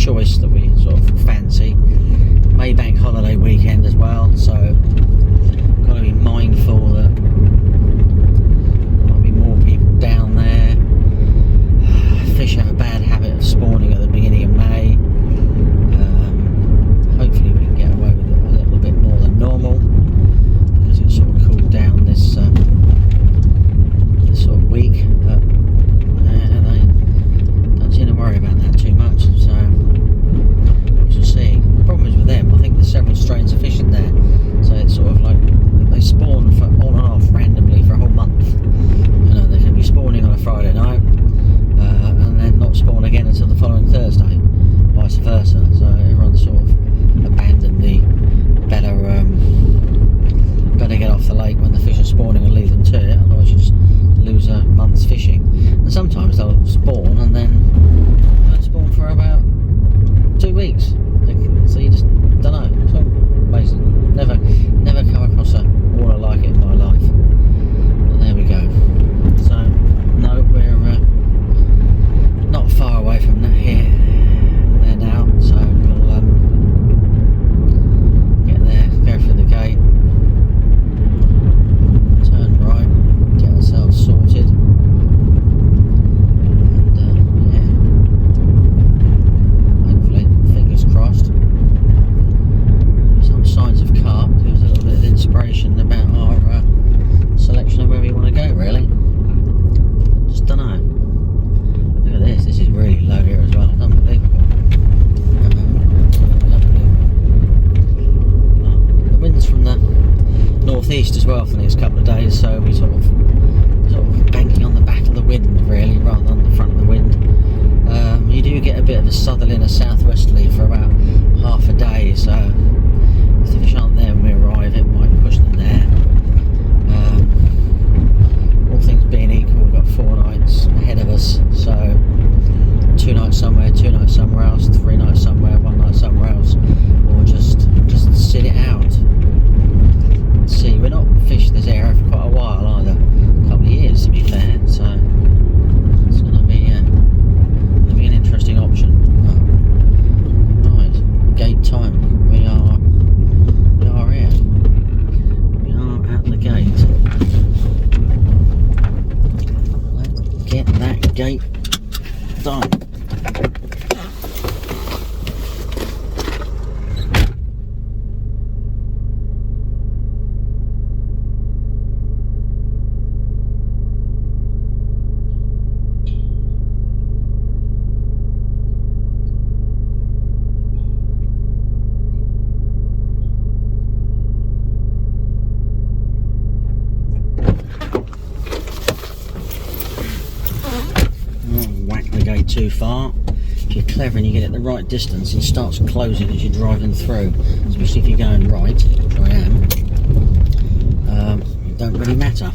choice that we sort of fancy. Maybank holiday weekend as well, so got to be mindful that there might be more people down there. Fish have a bad habit of spawning at the beginning of May. Hopefully we can get away with it a little bit more than normal, because it's sort of cooled down this sort of week, but they don't seem to worry about that too much, so we shall see. The problem is with them, I think there's several strains of fish in there, so it's sort of like they spawn for on and off randomly for a whole month. You know, they can be spawning on a Friday night and then not spawn again until the following Thursday, vice versa, so everyone's sort of abandoned the better get off the lake when the fish are spawning and leave them to it, otherwise you just lose a month's fishing. And sometimes they'll spawn and then don't spawn for about 2 weeks, so you just don't know. It's all amazing. Never come across a water like it in my life. But there we go. So no, we're not far away from there now, so we'll get there, go through the gate, turn right, get ourselves sorted, and yeah, hopefully, fingers crossed, some signs of carp. There was a little bit of inspiration about our selection of where we want to go, really. Just don't know. Look at this, this is really low here as well, it's unbelievable. The wind's from the northeast as well for the next couple of days, so we sort of banking on the back of the wind really, rather than the front of the wind. You do get a bit of a southerly and a southwesterly for about half a day, so if the fish aren't there when we arrive, it might push them there. All things being equal, we've got 4 nights ahead of us, so 2 nights somewhere, 2 nights somewhere else, 3 nights somewhere, 1 night somewhere else, or just sit it out. Let's see, we're not fished this area for quite a while either, a couple of years to be fair, so it's going to be an interesting option. Right, gate time. We are here. We are at the gate. Let's get that gate done. Too far. If you're clever and you get it the right distance, it starts closing as you're driving through, especially if you're going right, which I am. It don't really matter.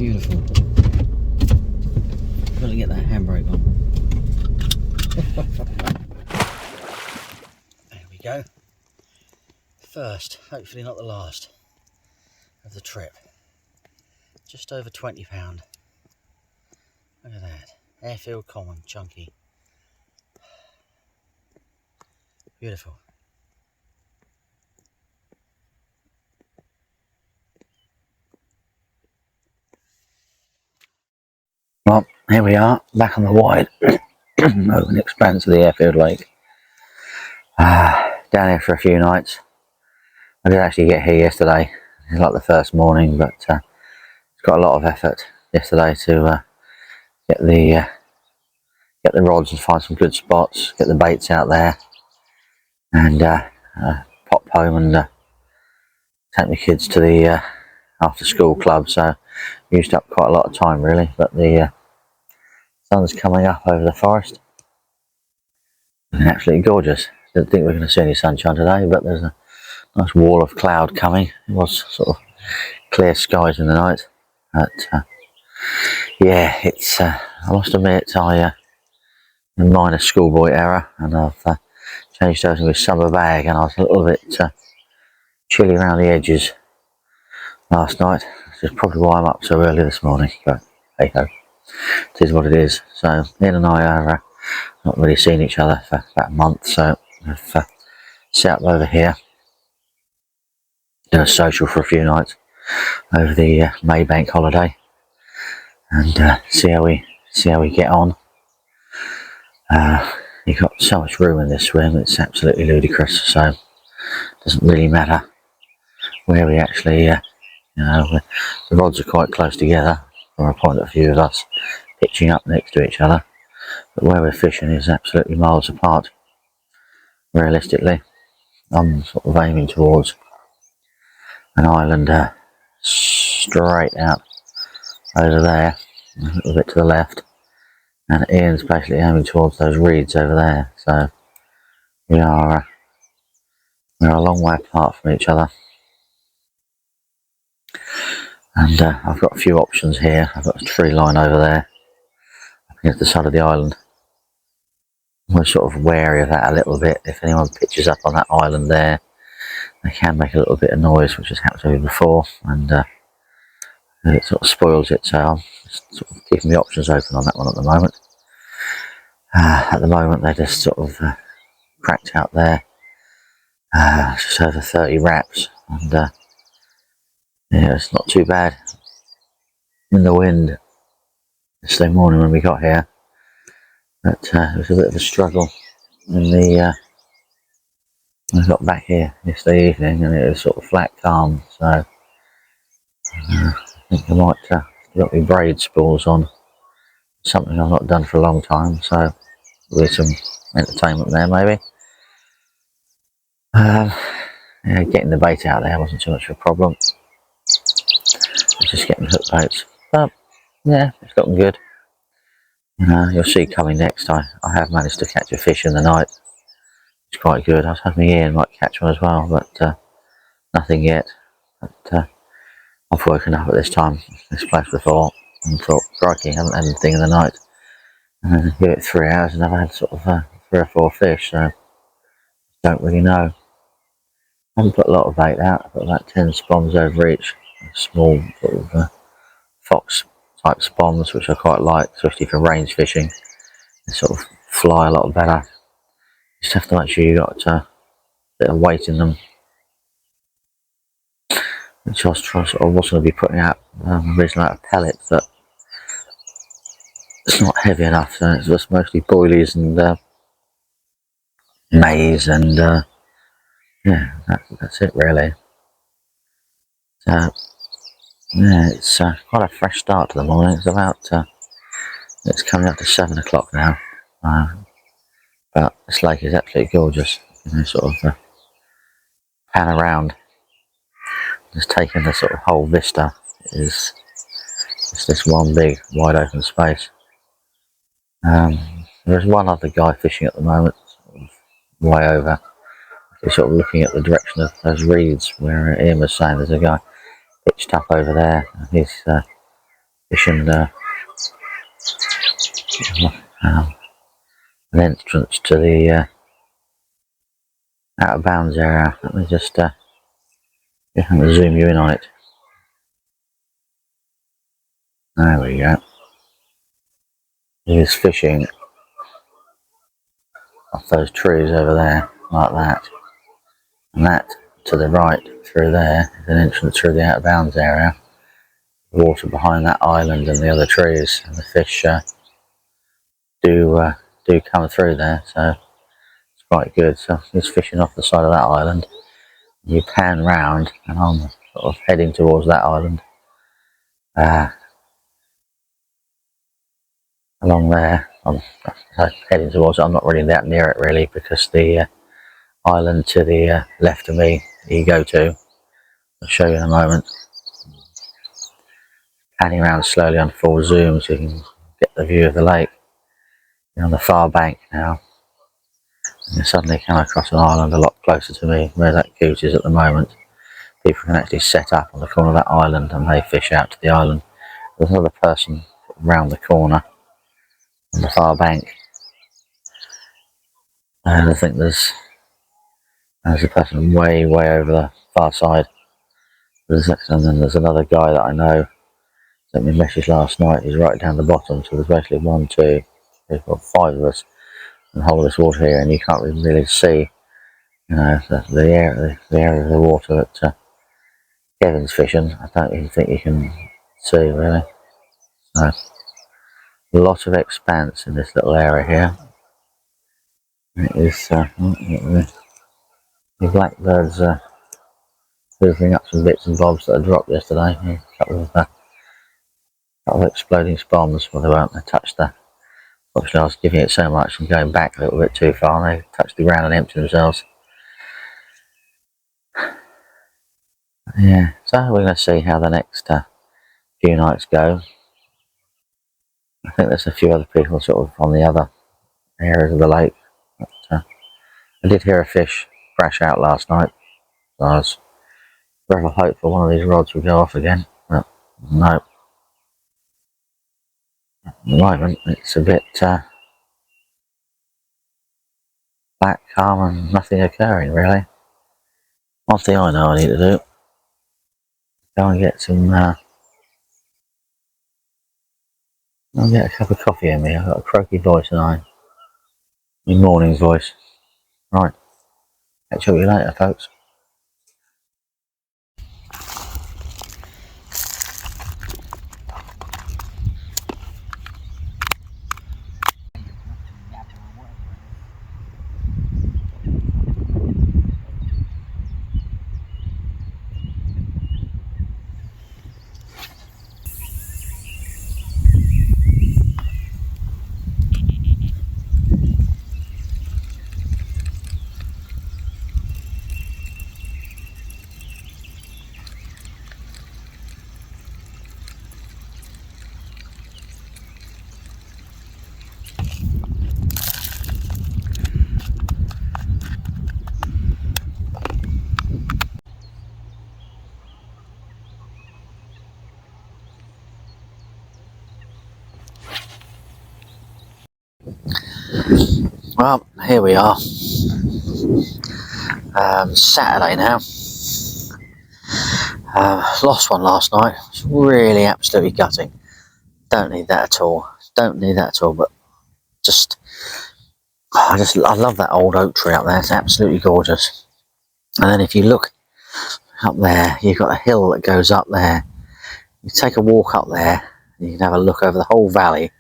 Beautiful. Gotta get that handbrake on. There we go. First, hopefully not the last, of the trip. Just over £20. Look at that. Airfield common, chunky. Beautiful. Well, here we are, back on the wide open expanse of the Airfield Lake. Down here for a few nights. I did actually get here yesterday. It's like the first morning, but it's got a lot of effort yesterday to get the rods and find some good spots, get the baits out there, and pop home and take the kids to the after school club. So used up quite a lot of time really, but the sun's coming up over the forest. It's absolutely gorgeous. Didn't think we were going to see any sunshine today, but there's a nice wall of cloud coming. It was sort of clear skies in the night, but yeah, it's I must admit a minor schoolboy error, and I've changed over to a summer bag, and I was a little bit chilly around the edges last night, which is probably why I'm up so early this morning, but hey ho, it is what it is. So Ian and I are not really seen each other for about a month, so I've set up over here, done a social for a few nights over the May Bank holiday, and see how we get on. You've got so much room in this swim, it's absolutely ludicrous, so it doesn't really matter where we actually, the rods are quite close together from a point of view of us pitching up next to each other, but where we're fishing is absolutely miles apart. Realistically, I'm sort of aiming towards an island straight out over there, a little bit to the left, and Ian's basically aiming towards those reeds over there, so we're a long way apart from each other. And I've got a few options here. I've got a tree line over there against the side of the island. We're sort of wary of that a little bit. If anyone pitches up on that island there, they can make a little bit of noise, which has happened to me before, and it sort of spoils it, so I'm just sort of keeping the options open on that one at the moment. At the moment they're just sort of cracked out there, just over 30 wraps, and yeah, it's not too bad in the wind yesterday morning when we got here, but it was a bit of a struggle in the when I got back here yesterday evening, and it was sort of flat calm, so I think I might got my braid spools on, something I've not done for a long time, so there'll be some entertainment there maybe. Yeah, getting the bait out there wasn't too much of a problem. It's just getting hook baits, but yeah, it's gotten good. You'll see coming next. I have managed to catch a fish in the night. It's quite good. I was hoping Ian might catch one as well, but nothing yet. But I've woken up at this time, this place before, and thought, crikey, I haven't had anything in the night. And then give it 3 hours and I've had sort of 3 or 4 fish, so don't really know. I haven't put a lot of bait out. I've got about 10 spoms over each, small sort of fox type spoms, which I quite like, especially for range fishing. They sort of fly a lot better. You just have to make sure you've got a bit of weight in them, which I was going to be putting out originally out of pellets, but it's not heavy enough, so it's just mostly boilies and maize, and yeah, that's it really. So yeah, it's quite a fresh start to the morning. It's about it's coming up to 7 o'clock now, but this lake is absolutely gorgeous. Sort of pan around, just taking the sort of whole vista. Is just this one big wide open space. There's one other guy fishing at the moment, sort of way over. He's sort of looking at the direction of those reeds where Ian was saying there's a guy pitched up over there. He's fishing an entrance to the out of bounds area. Let me just I'm going to zoom you in on it. There we go. He's fishing off those trees over there, like that. And that to the right through there is an entrance through the out of bounds area. The water behind that island and the other trees, and the fish do come through there, so it's quite good. So he's fishing off the side of that island. You pan round, and I'm sort of heading towards that island. Along there, I'm heading towards it. I'm not really that near it really, because the island to the left of me you go to, I'll show you in a moment. Panning around slowly on full zoom so you can get the view of the lake. You're on the far bank now, and you suddenly come across an island a lot closer to me, where that coot is at the moment. People can actually set up on the corner of that island and they fish out to the island. There's another person round the corner on the far bank, and I think there's a person way over the far side. And then there's another guy that I know sent me a message last night. He's right down the bottom, so there's basically 1, 2, 3, 4, 5 of us in the whole of this water here, and you can't really see, you know, the area of the water that Kevin's fishing. I don't even think you can see really. So a lot of expanse in this little area here. It is the blackbirds hoovering up some bits and bobs that I dropped yesterday. A couple of exploding bombs. Well, they won't. They touched the. Obviously, I was giving it so much and going back a little bit too far, and they touched the ground and emptied themselves. Yeah, so we're going to see how the next few nights go. I think there's a few other people sort of on the other areas of the lake. But, I did hear a fish crash out last night, so I was rather hopeful one of these rods would go off again, but no. At the moment, it's a bit black, calm, and nothing occurring really. One thing I know I need to do, go and get some, I'll get a cup of coffee in me. I've got a croaky voice tonight. My morning's voice. Right, catch up with you later, folks. Well, here we are. Saturday now. Lost one last night. It's really absolutely gutting. Don't need that at all. But I love that old oak tree up there. It's absolutely gorgeous. And then if you look up there, you've got a hill that goes up there. You take a walk up there, and you can have a look over the whole valley.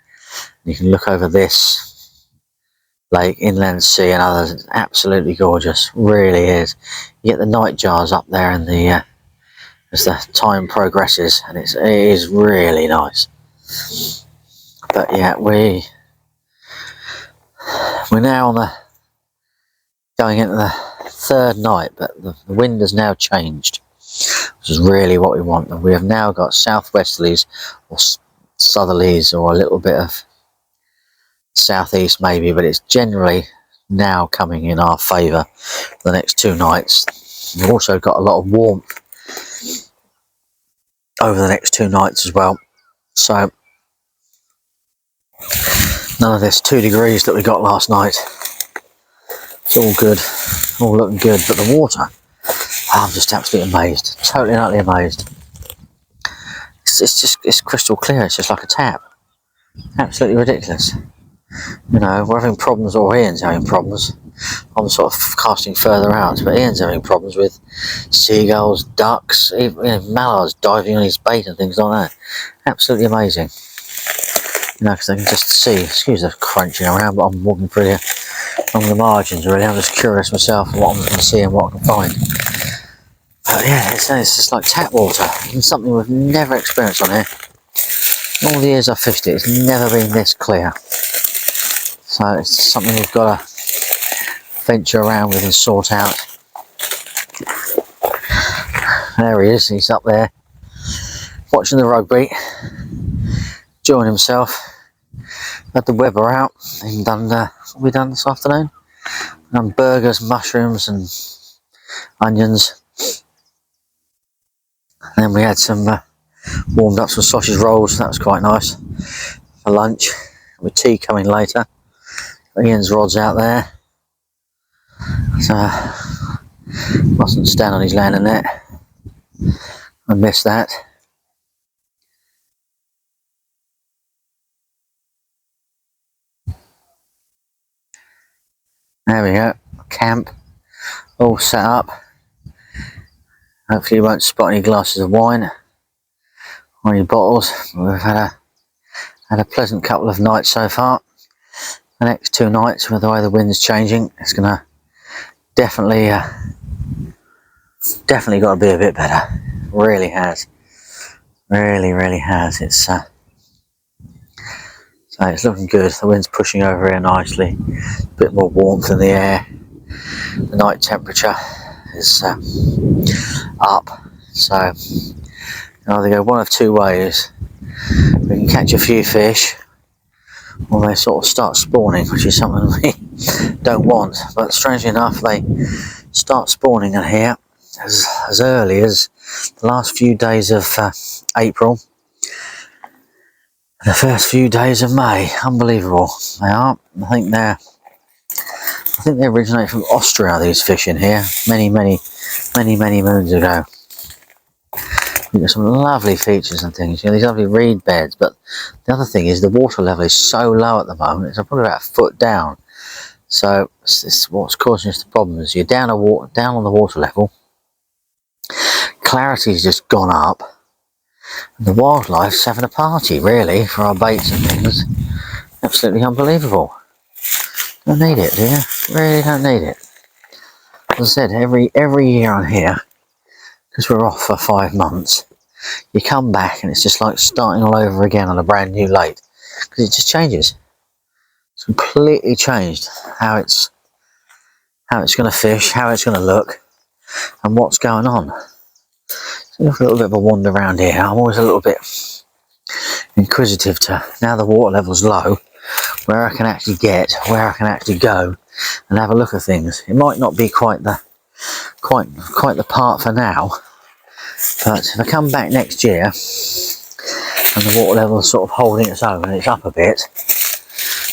You can look over this lake, inland sea, and others. It's absolutely gorgeous, really is. You get the nightjars up there, and as the time progresses, and it is really nice. But yeah, we're now going into the third night, but the wind has now changed, which is really what we want. And we have now got southwesterlies or southerlies, or a little bit of southeast maybe, but it's generally now coming in our favour for the next 2 nights. We've also got a lot of warmth over the next 2 nights as well, So none of this 2 degrees that we got last night. It's all good, all looking good, but the water, I'm just absolutely amazed, totally and utterly amazed. It's crystal clear. It's just like a tap. Absolutely ridiculous. You know, we're having problems, or Ian's having problems. I'm sort of casting further out, but Ian's having problems with seagulls, ducks, even, you know, mallards diving on his bait and things like that. Absolutely amazing. You know, because they can just see, excuse the crunching around, but I'm walking through here along the margins really. I'm just curious myself what I'm going to see and what I can find. But yeah, it's just like tap water. It's something we've never experienced on here. In all the years I've fished it, it's never been this clear. So it's something we've got to venture around with and sort out. There he is, he's up there watching the rugby, enjoying himself. Had the Weber out and done, what have we done this afternoon? Done burgers, mushrooms and onions. And then we had some, warmed up some sausage rolls, that was quite nice for lunch, with tea coming later. Ian's rod's out there, so mustn't stand on his landing net. I missed that. There we go, camp all set up. Hopefully you won't spot any glasses of wine or any bottles. We've had a pleasant couple of nights so far. The next 2 nights, with the way the wind's changing, it's gonna definitely got to be a bit better. Really has, really has. It's so it's looking good. The wind's pushing over here nicely. A bit more warmth in the air. The night temperature is up, so you can either go one of 2 ways. We can catch a few fish, or they sort of start spawning, which is something we don't want. But strangely enough, they start spawning in here as early as the last few days of April, the first few days of May. Unbelievable, they are. I think they originate from Austria, these fish in here, many moons ago. We've got some lovely features and things, you know, these lovely reed beds, but the other thing is the water level is so low at the moment. It's probably about a foot down. So it's what's causing us the problem is you're down on the water level, clarity's just gone up, and the wildlife's having a party really for our baits and things. Absolutely unbelievable. Don't need it, do you? Really don't need it. As I said, every year on here, because we're off for 5 months, you come back and it's just like starting all over again on a brand new lake, because it just changes. It's completely changed how it's going to fish, how it's going to look, and what's going on. So a little bit of a wander around here. I'm always a little bit inquisitive to, now the water level's low, where I can actually get, where I can actually go and have a look at things. It might not be quite the part for now, but if I come back next year and the water level is sort of holding its own and it's up a bit,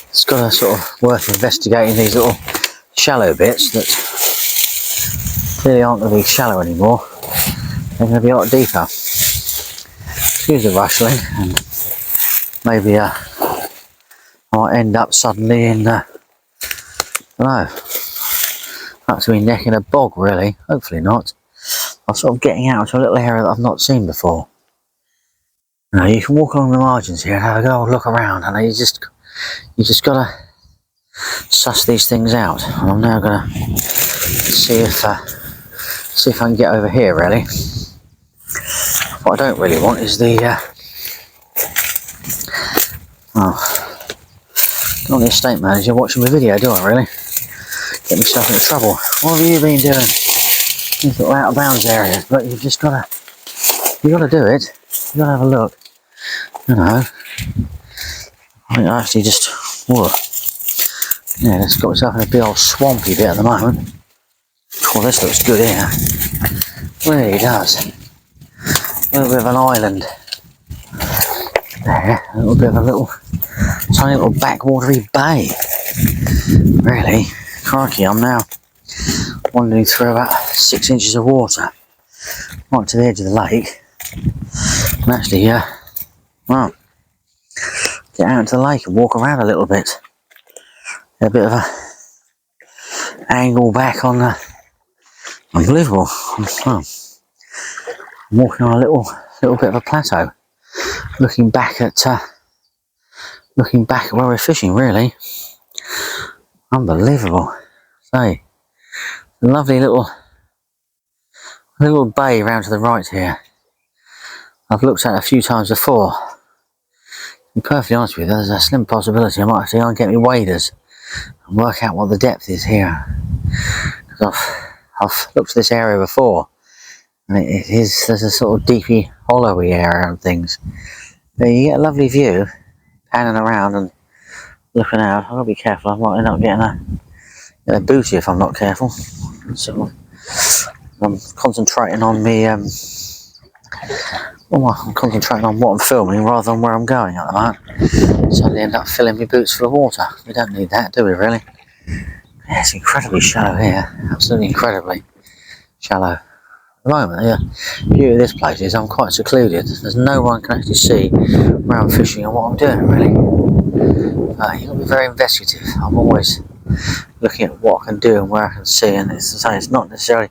it's got to sort of worth investigating these little shallow bits that clearly aren't going to be shallow anymore. They're going to be a lot deeper. Excuse the rustling, and maybe I might end up suddenly in I don't know, up to my neck in a bog really. Hopefully not. I'm sort of getting out to a little area that I've not seen before. You know, you can walk along the margins here and have a go look around, and you just gotta suss these things out. And I'm now gonna see if I can get over here really. What I don't really want is the not the estate manager watching my video, do I really? Get myself into trouble. What have you been doing? These little out of bounds areas, but you've just gotta do it. You gotta have a look. You know, I think I actually just, whoa, yeah, it's got myself in a big old swampy bit at the moment. Oh, this looks good here. Really does. A little bit of an island. There, a little bit of a little tiny little backwatery bay. Really, crikey, I'm now wandering through about 6 inches of water right to the edge of the lake. And actually, well, get out into the lake and walk around a little bit. A bit of a angle back on the unbelievable. Well, I'm walking on a little bit of a plateau, looking back at where we're fishing. Really, unbelievable. Say, a lovely little bay round to the right here. I've looked at it a few times before. To be perfectly honest with you, there's a slim possibility I might have to go and get me waders and work out what the depth is here. Because I've looked at this area before, and there's a sort of deepy, hollowy area and things. But you get a lovely view, panning around and looking out. I've got to be careful, I might end up getting a booty if I'm not careful. So I'm concentrating on I'm concentrating on what I'm filming rather than where I'm going at the moment. So I end up filling my boots full of water. We don't need that, do we, really? Yeah, it's incredibly shallow here. Absolutely incredibly shallow. At the moment, the view of this place is I'm quite secluded. There's no one can actually see where I'm fishing and what I'm doing, really. You've got to be very investigative. I'm always looking at what I can do and where I can see, and it's not necessarily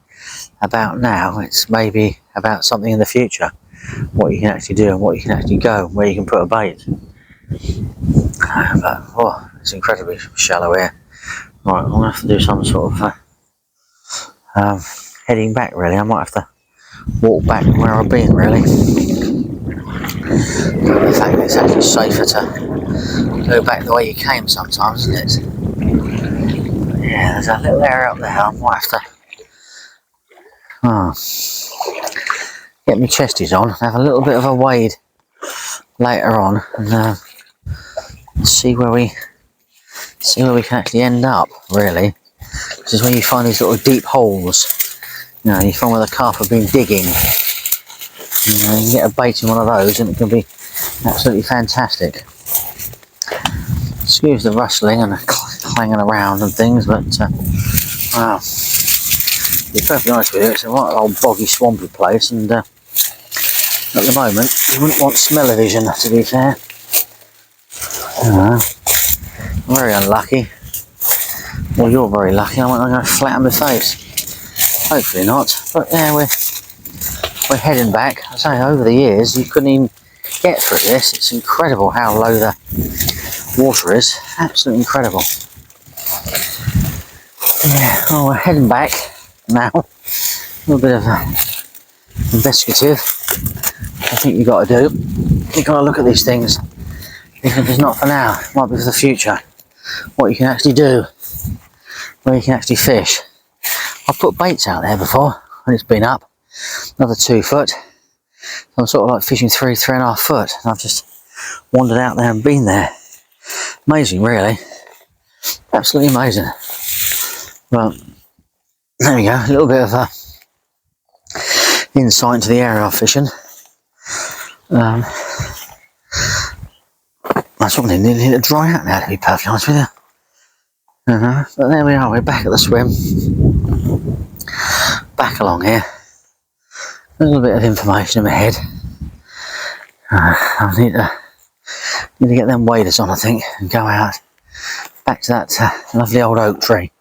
about now, it's maybe about something in the future. What you can actually do and what you can actually go, where you can put a bait. But it's incredibly shallow here. Right, I'm gonna have to do some sort of heading back. Really, I might have to walk back where I've been. Really, the fact that it's actually safer to go back the way you came sometimes, isn't it? Yeah, there's a little area up there. I might have to get my chesties on, have a little bit of a wade later on, and see where we can actually end up. Really, this is where you find these little deep holes. You find where the carp have been digging. You can get a bait in one of those, and it can be absolutely fantastic. Excuse the rustling and the clanging around and things, but wow. To be perfectly honest with you, it's a right old boggy, swampy place, and at the moment you wouldn't want smell-o-vision, to be fair. Very unlucky. Well, you're very lucky. I'm not going to flatten my face. Hopefully not. But yeah, we're heading back. I say, over the years you couldn't even get through this. It's incredible how low the water is. Absolutely incredible. Yeah, well, we're heading back now. A little bit of investigative. I think you've got to do. You've got to look at these things. Even if it's not for now, it might be for the future. What you can actually do, where you can actually fish. I've put baits out there before, and it's been up another 2 foot. I'm sort of like fishing 3.5 foot. And I've just wandered out there and been there. Amazing, really. Absolutely amazing. Well, there we go. A little bit of insight into the area I'm fishing. I sort of need to dry out now, to be perfectly honest with you. But there we are, we're back at the swim. Back along here. A little bit of information in my head. I need to get them waders on, I think, and go out back to that lovely old oak tree.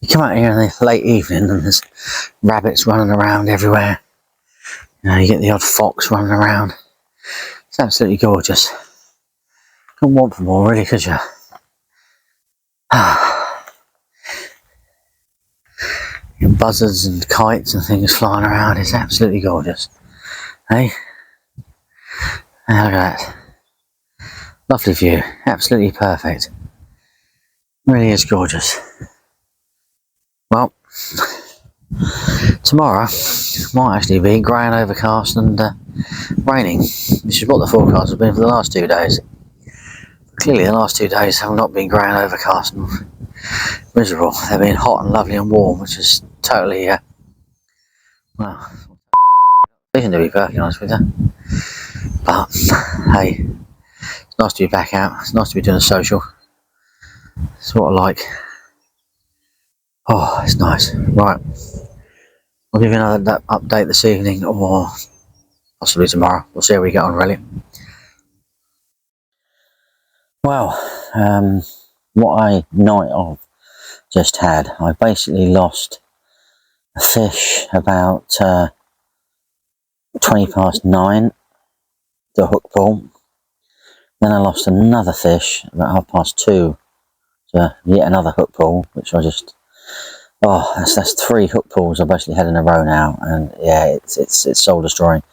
You come out here in the late evening and there's rabbits running around everywhere. You get the odd fox running around. It's absolutely gorgeous. Couldn't want for more, really, could you? Buzzards and kites and things flying around. It's absolutely gorgeous. Hey? Look at that. Lovely view. Absolutely perfect. Really is gorgeous. Well, tomorrow might actually be grey and overcast and raining, which is what the forecast has been for the last 2 days. Clearly the last 2 days have not been grey and overcast and miserable. They've been hot and lovely and warm, which is totally, well, to be perfectly honest with you. But hey, it's nice to be back out. It's nice to be doing a social. It's what I like. Oh, it's nice. Right, I'll give you another update this evening, or possibly tomorrow. We'll see how we get on, really. Well, what a night I've just had. I basically lost a fish about 20 past 9, the hook pull. Then I lost another fish about 2:30 to yet another hook pull, which I just, oh, that's 3 hook pulls I basically had in a row now, and yeah, it's soul destroying.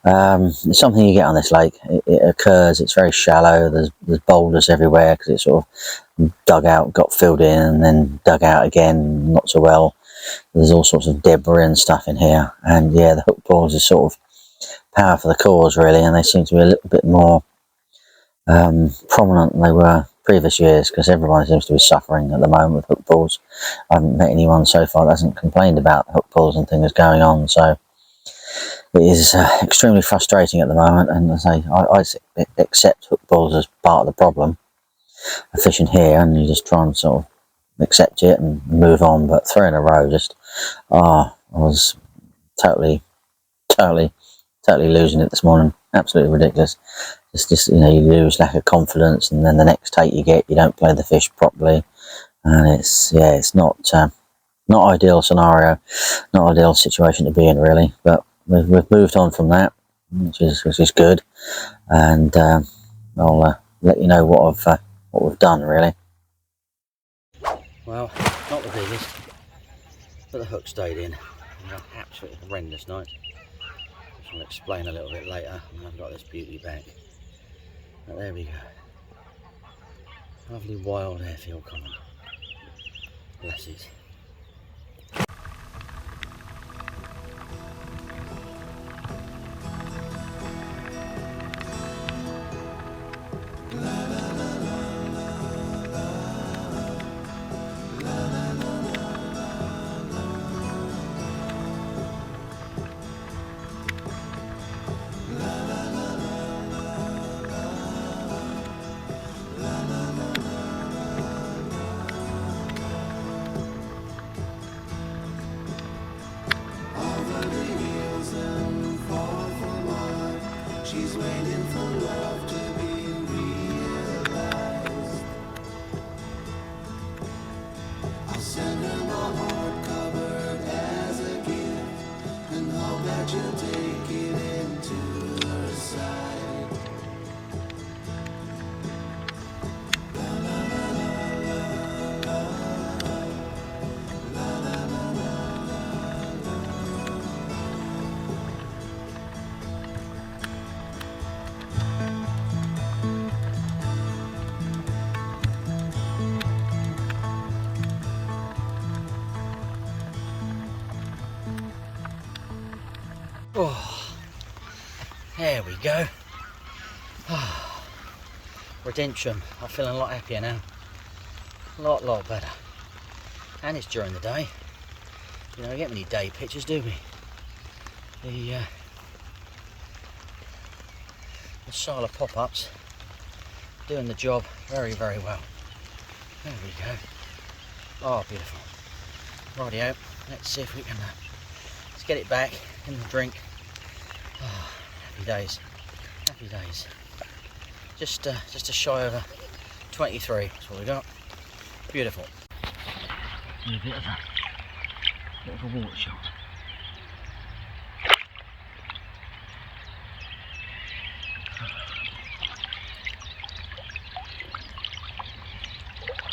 It's something you get on this lake. It occurs. It's very shallow. There's boulders everywhere because it's sort of dug out, got filled in, and then dug out again, not so well. There's all sorts of debris and stuff in here, and yeah, the hook pulls is sort of power for the cause, really, and they seem to be a little bit more prominent than they were previous years, because everyone seems to be suffering at the moment with hook pulls. I haven't met anyone so far that hasn't complained about hook pulls and things going on, so it is extremely frustrating at the moment. And as I accept hook pulls as part of the problem of fishing here, and you just try and sort of accept it and move on. But 3 in a row, just I was totally losing it this morning. Absolutely ridiculous. It's just, you lose lack of confidence, and then the next take you get, you don't play the fish properly, and it's not ideal scenario, not ideal situation to be in, really. But we've moved on from that, which is good, and I'll let you know what we've done, really. Well, not the biggest, but the hook stayed in. An absolutely horrendous night, which I'll explain a little bit later when I've got this beauty back. But there we go. Lovely wild Airfield common. Blessings. She's waiting for love to be realized. I'll send her my heart covered as a gift, and hope that you'll take it into her side. Oh, there we go. Oh, redemption. I'm feeling a lot happier now. A lot better. And it's during the day. We don't get many day pictures, do we? The Sala pop-ups doing the job very well. There we go. Oh, beautiful. Rightio. Let's see if we can let's get it back in the drink. Oh, happy days. Happy days. Just a shy over 23. That's what we got. Beautiful. A bit of a water shot.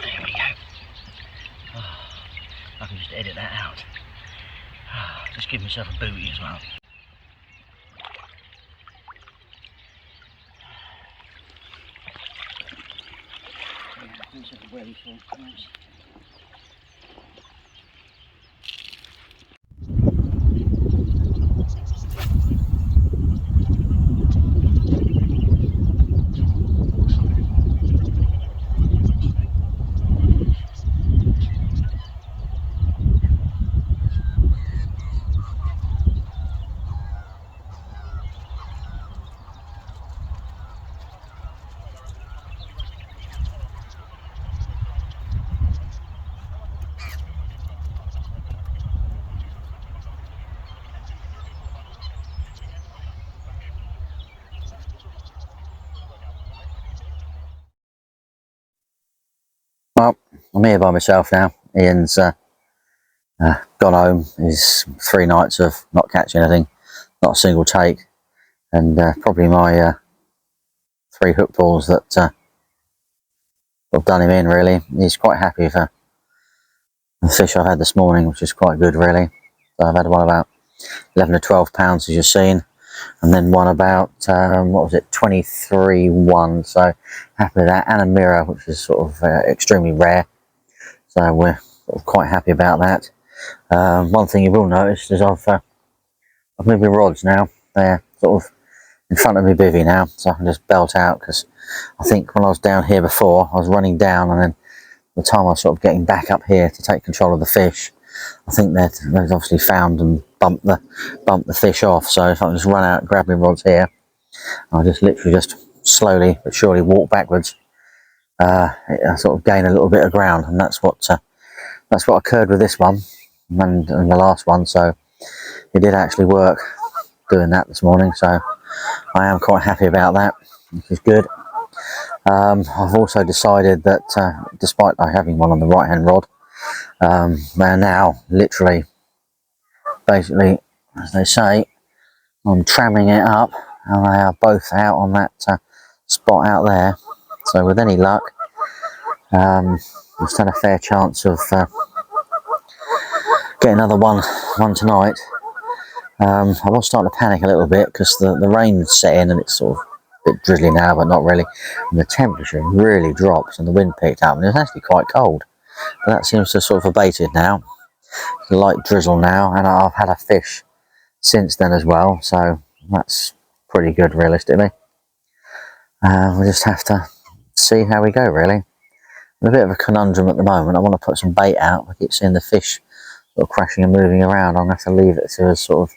There we go. Oh, I can just edit that out. Oh, just give myself a booty as well. Give myself a welly full. Nice. Well, I'm here by myself now. Ian's gone home. He's 3 nights of not catching anything, not a single take, and probably my 3 hook balls that have done him in, really. He's quite happy for the fish I've had this morning, which is quite good, really. So I've had one about 11 to 12 pounds, as you've seen, and then one about, what was it, 23.1, so happy with that, and a mirror, which is sort of extremely rare, so we're sort of quite happy about that. One thing you will notice is I've moved my rods now. They're sort of in front of my bivvy now, so I can just belt out, because I think when I was down here before, I was running down, and then the time I was sort of getting back up here to take control of the fish, I think they've obviously found and bumped the fish off. So if I can just run out, grab my rods here, I'll just literally just slowly but surely walk backwards, I sort of gain a little bit of ground, and that's what occurred with this one and the last one. So it did actually work doing that this morning, so I am quite happy about that, which is good. I've also decided that despite having one on the right hand rod, they're now literally, basically, as they say, I'm tramming it up, and they are both out on that spot out there. So with any luck, we've still a fair chance of getting another one tonight. I was starting to panic a little bit because the rain set in, and it's sort of a bit drizzly now, but not really, and the temperature really dropped and the wind picked up, and it's actually quite cold, but that seems to have sort of abated now. It's a light drizzle now, and I've had a fish since then as well, so that's pretty good realistically. We'll just have to see how we go, really. I'm a bit of a conundrum at the moment. I want to put some bait out. I keep seeing the fish sort of crashing and moving around. I'm going to have to leave it to as sort of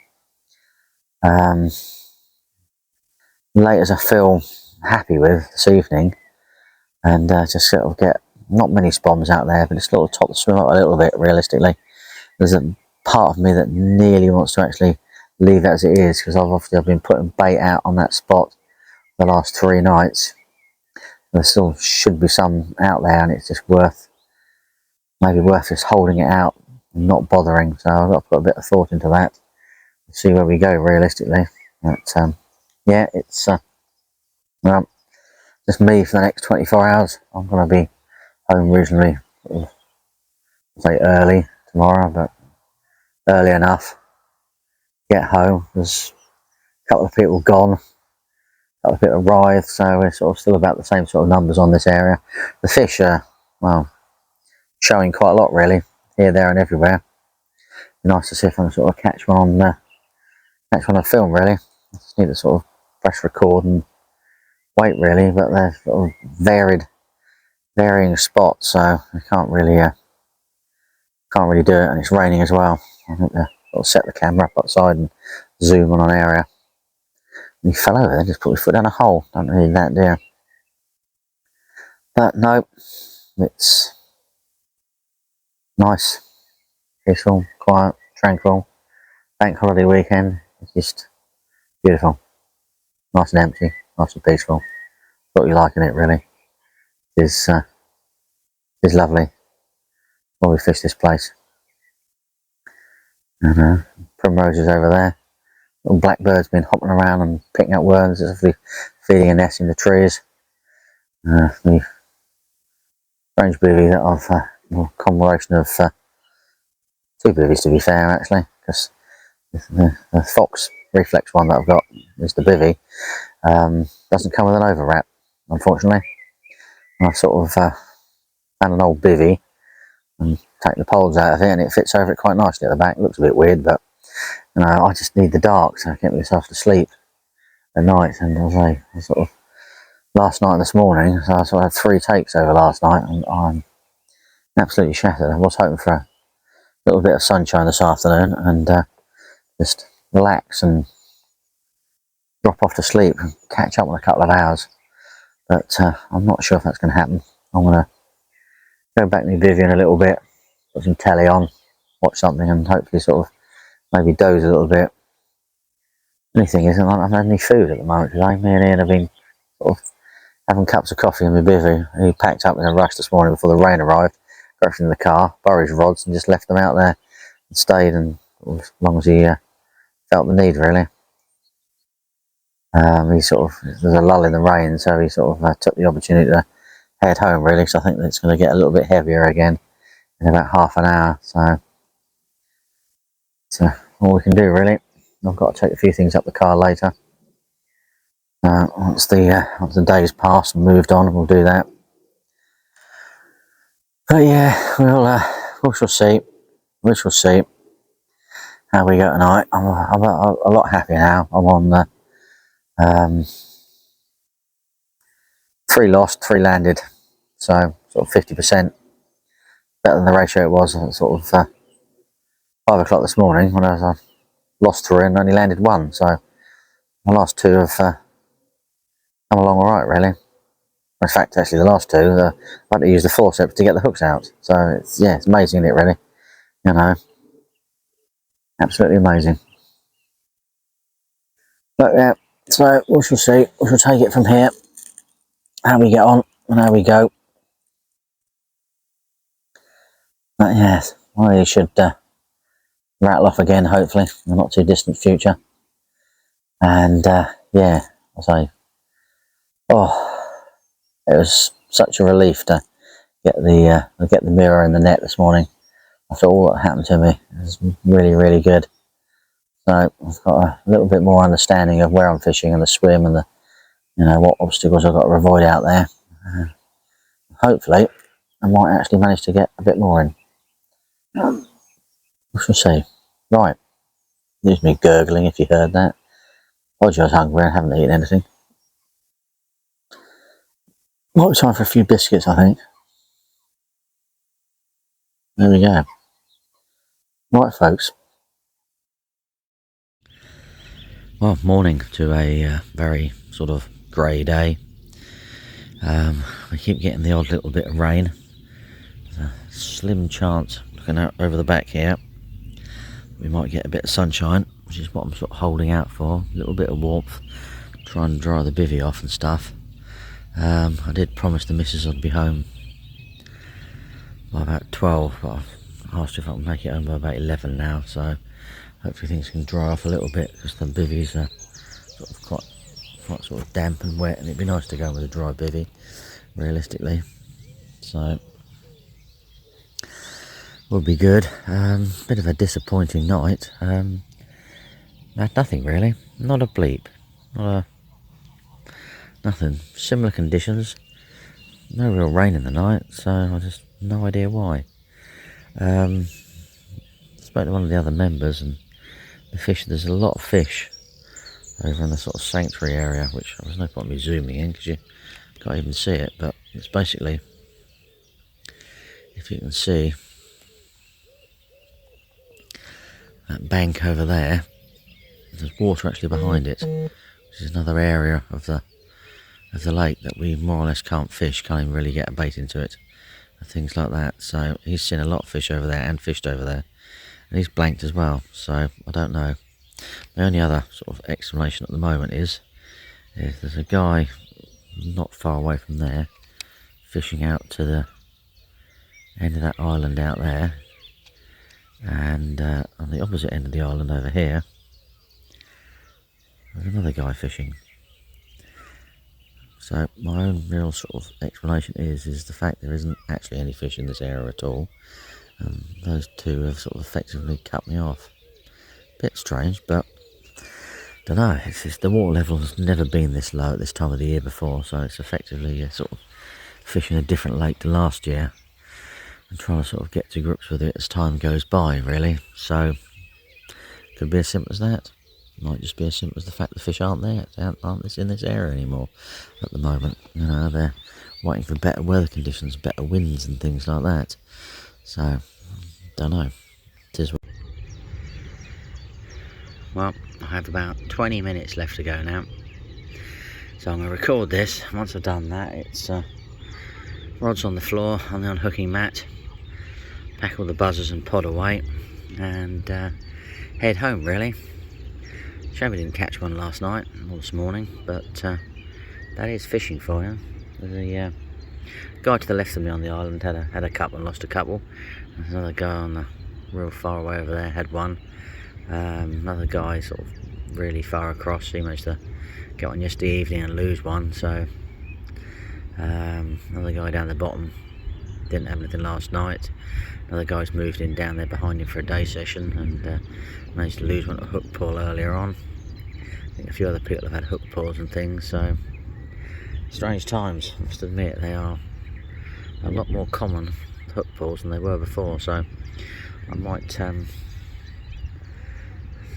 late as I feel happy with this evening, and just sort of get not many spoms out there, but just sort of top the swim up a little bit realistically. There's a part of me that nearly wants to actually leave it as it is, because I've been putting bait out on that spot the last 3 nights. There still should be some out there, and it's just maybe worth just holding it out and not bothering. So I've got to put a bit of thought into that, see where we go realistically. But yeah, it's well, just me for the next 24 hours. I'm going to be home reasonably, say early tomorrow, but early enough. Get home, there's a couple of people gone, a couple of people arrived, so we're sort of still about the same sort of numbers on this area. The fish are, well, showing quite a lot really, here, there and everywhere. Nice to see if I can sort of catch one on film, really. I just need to sort of press record and wait, really, but they're sort of varying spots, so I can't really do it, and it's raining as well. I think I'll set the camera up outside and zoom on an area. And he fell over there, just put his foot down a hole. Don't need that, do you? But no, it's nice, peaceful, quiet, tranquil. Bank holiday weekend. It's just beautiful, nice and empty, nice and peaceful. What you liking it, really? It's lovely. Well, we fished this place. And primroses over there. Little blackbirds been hopping around and picking up worms. It's actually feeding a nest in the trees. The strange bivvy that I've combination of 2 bivvies, to be fair, actually, because the fox reflex one that I've got is the bivvy. Doesn't come with an over wrap, unfortunately. And I've sort of found an old bivvy and take the poles out of it, and it fits over it quite nicely at the back. It looks a bit weird, but you know, I just need the dark so I can get myself to sleep at night. And I sort of last night and this morning, so I sort of had 3 takes over last night, and I'm absolutely shattered. I was hoping for a little bit of sunshine this afternoon and just relax and drop off to sleep and catch up in a couple of hours, but I'm not sure if that's going to happen. I'm going to go back to my bivvy in a little bit, put some telly on, watch something, and hopefully sort of maybe doze a little bit. The only thing is, I haven't had any food at the moment today. Me and Ian have been sort of having cups of coffee in my bivvy. He packed up in a rush this morning before the rain arrived, got everything in the car, borrowed his rods and just left them out there and stayed, and as long as he felt the need, really. He sort of, there's a lull in the rain, so he sort of took the opportunity to head home, really, so I think that it's going to get a little bit heavier again in about half an hour, so all we can do, really. I've got to take a few things up the car later. Once the day's passed and moved on, we'll do that. But yeah, we shall see. We shall see how we go tonight. I'm a lot happier now. I'm on 3 lost, 3 landed, so sort of 50% better than the ratio it was at sort of 5 o'clock this morning when I lost 3 and only landed 1. So my last 2 have come along all right, really. In fact, actually, the last 2, I had to use the forceps to get the hooks out. So it's amazing, isn't it, really? You know, absolutely amazing. But yeah, so we shall see. We shall take it from here. How we get on and how we go. But yes, I should rattle off again, hopefully, in the not too distant future. And yeah, I'll say, it was such a relief to get the mirror in the net this morning after all that happened to me. It was really, really good. So I've got a little bit more understanding of where I'm fishing and the swim and what obstacles I've got to avoid out there. Hopefully, I might actually manage to get a bit more in. We shall see. Right, there's me gurgling if you heard that. I was hungry and haven't eaten anything. Might be time for a few biscuits, I think. There we go. Right, folks. Well, morning to a very sort of grey day. We keep getting the odd little bit of rain. There's a slim chance, looking out over the back here, we might get a bit of sunshine, which is what I'm sort of holding out for. A little bit of warmth, try and dry the bivvy off and stuff. I did promise the missus I'd be home by about 12, but I've asked if I can make it home by about 11 now, so hopefully things can dry off a little bit, because the bivvies are sort of quite sort of damp and wet, and it'd be nice to go with a dry bivvy, realistically. So would be good. Bit of a disappointing night. Nothing really, not a bleep, nothing. Similar conditions, no real rain in the night, so I just no idea why. Spoke to one of the other members, and the fish, there's a lot of fish over in the sort of sanctuary area, which there's no point in me zooming in because you can't even see it, but it's basically, if you can see that bank over there, there's water actually behind it, which is another area of the lake that we more or less can't fish, can't even really get a bait into it and things like that. So he's seen a lot of fish over there and fished over there, and he's blanked as well, so I don't know. The only other sort of explanation at the moment is there's a guy not far away from there fishing out to the end of that island out there, and on the opposite end of the island over here there's another guy fishing. So my own real sort of explanation is the fact there isn't actually any fish in this area at all, and those two have sort of effectively cut me off. Bit strange, but don't know. It's just the water level has never been this low at this time of the year before, so it's effectively sort of fishing a different lake to last year and trying to sort of get to grips with it as time goes by, really. So could be as simple as that. Might just be as simple as the fact the fish aren't there, aren't in this area anymore at the moment. They're waiting for better weather conditions, better winds and things like that. So don't know. It is. Well, I have about 20 minutes left to go now, so I'm going to record this. Once I've done that, it's rods on the floor on the unhooking mat, pack all the buzzers and pod away, and head home, really. Shame we didn't catch one last night or this morning, but That is fishing for you. There's a guy to the left of me on the island had a couple and lost a couple. There's another guy on the real far away over there had one. Another guy sort of really far across, he managed to get one yesterday evening and lose one. So another guy down the bottom didn't have anything last night. Another guy's moved in down there behind him for a day session and managed to lose one at hook pull earlier on. I think a few other people have had hook pulls and things, so strange times, I must admit. They are a lot more common, hook pulls, than they were before, so I might, at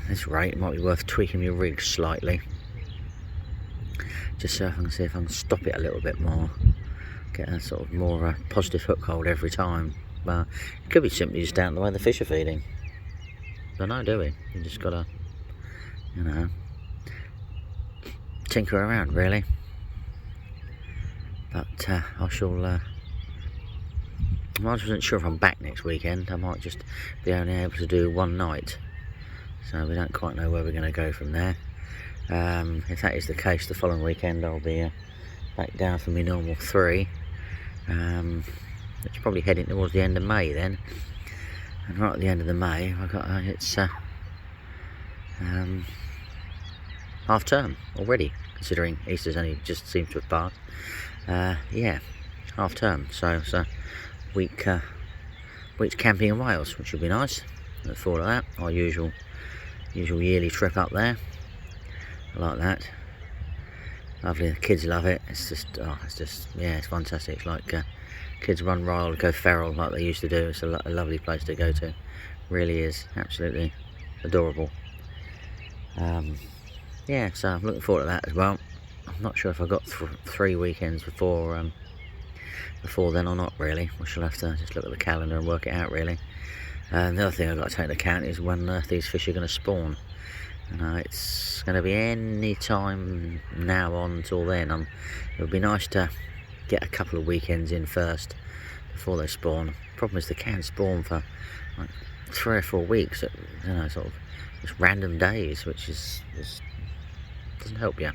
this rate, it might be worth tweaking your rig slightly, just so I can see if I can stop it a little bit more, get a sort of more positive hook hold every time. But it could be simply just down the way the fish are feeding. Don't know, do we? You just gotta, you know, tinker around really. But I shall, I wasn't sure if I'm back next weekend. I might just be only able to do one night, so we don't quite know where we're going to go from there. If that is the case, the following weekend I'll be back down for my normal 3. It's probably heading towards the end of May then, and right at the end of the May I've got it's half term already, considering Easter's only just seems to have passed. Yeah, half term, so it's a week's camping in Wales, which will be nice. Look forward to that. Our usual yearly trip up there. I like that. Lovely, the kids love it. It's just, yeah, it's fantastic. It's like kids run wild, go feral like they used to do. It's a lovely place to go to. Really is, absolutely adorable. Yeah, so I'm looking forward to that as well. I'm not sure if I've got 3 weekends before then or not really. We shall have to just look at the calendar and work it out really. The other thing I've got to take into account is when these fish are going to spawn. It's going to be any time now on until then. It would be nice to get a couple of weekends in first before they spawn. Problem is they can spawn for like 3 or 4 weeks at, you know, sort of just random days, which just doesn't help you.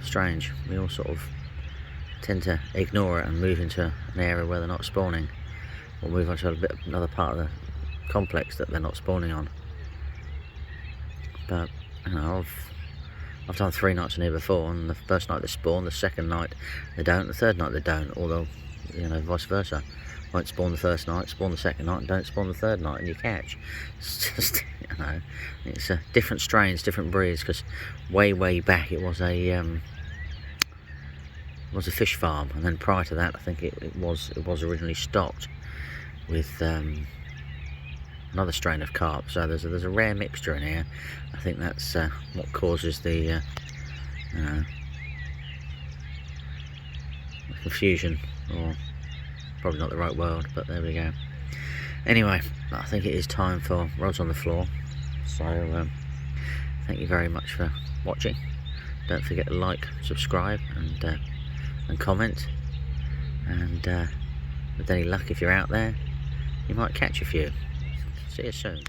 Strange. We all sort of tend to ignore it and move into an area where they're not spawning, or move on to another part of the complex that they're not spawning on. But I've done 3 nights in here before, and the first night they spawn, the second night they don't, the third night they don't, although, you know, vice versa. Won't spawn the first night, spawn the second night, and don't spawn the third night, and you catch. It's just, you know, it's different strains, different breeds, because way back it was a fish farm, and then prior to that I think it was originally stocked with another strain of carp. So there's a rare mixture in here. I think that's what causes the confusion, or probably not the right word, but there we go. Anyway, I think it is time for rods on the floor. So thank you very much for watching. Don't forget to like, subscribe, and comment. And with any luck, if you're out there, you might catch a few. See you soon.